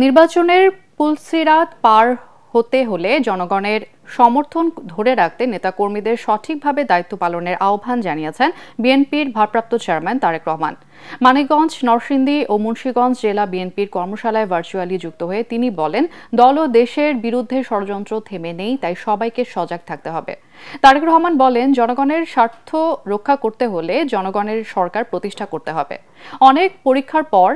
নির্বাচনের পুলসিরাত পার হতে হলে জনগণের সমর্থন ধরে রাখতে নেতাকর্মীদের সঠিকভাবে দায়িত্ব পালনের আহ্বান জানিয়েছেন বিএনপির ভারপ্রাপ্ত চেয়ারম্যান তারেক রহমান। মানিকগঞ্জ, নরসিংদী ও মুন্সিগঞ্জ জেলা বিএনপির কর্মশালায় ভার্চুয়ালি যুক্ত হয়ে তিনি বলেন, দল ও দেশের বিরুদ্ধে ষড়যন্ত্র থেমে নেই, তাই সবাইকে সজাগ থাকতে হবে। তারেক রহমান বলেন, জনগণের স্বার্থ রক্ষা করতে হলে জনগণের সরকার প্রতিষ্ঠা করতে হবে। অনেক পরীক্ষার পর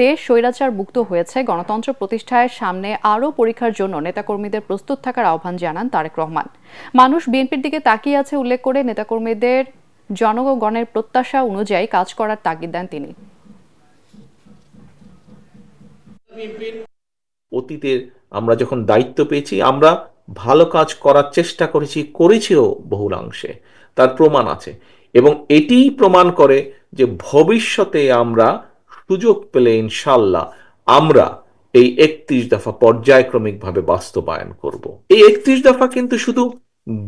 দেশ স্বৈরাচার মুক্ত হয়েছে। গণতন্ত্র প্রতিষ্ঠায় সামনে আরও পরীক্ষার জন্য নেতাকর্মীদের প্রস্তুত থাকার আহ্বান জানান তারেক রহমান। মানুষ বিএনপির দিকে তাকিয়ে আছে উল্লেখ করে নেতাকর্মীদের জনগণের প্রত্যাশা অনুযায়ী কাজ করার তাগিদ দেন তিনি। অতীতে আমরা যখন দায়িত্ব পেয়েছি, আমরা ভালো কাজ করার চেষ্টা করেছিও বহুলাংশে, তার প্রমাণ আছে। এবং এটিই প্রমাণ করে যে ভবিষ্যতে আমরা সুযোগ পেলে ইনশাল্লাহ আমরা এই 31 দফা পর্যায়ক্রমিকভাবে বাস্তবায়ন করব। এই 31 দফা কিন্তু শুধু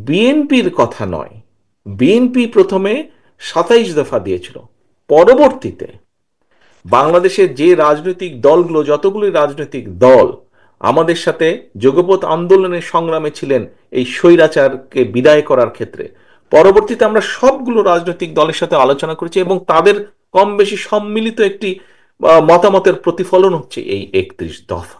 বিএনপির কথা নয়। বিএনপি প্রথমে 27 দফা দিয়েছিল, পরবর্তীতে বাংলাদেশের যে রাজনৈতিক দলগুলো, যতগুলি রাজনৈতিক দল আমাদের সাথে যুগপৎ আন্দোলনের সংগ্রামে ছিলেন এই স্বৈরাচারকে বিদায় করার ক্ষেত্রে, পরবর্তীতে আমরা সবগুলো রাজনৈতিক দলের সাথে আলোচনা করেছি এবং তাদের কম বেশি সম্মিলিত একটি মতামতের প্রতিফলন হচ্ছে এই 31 দফা।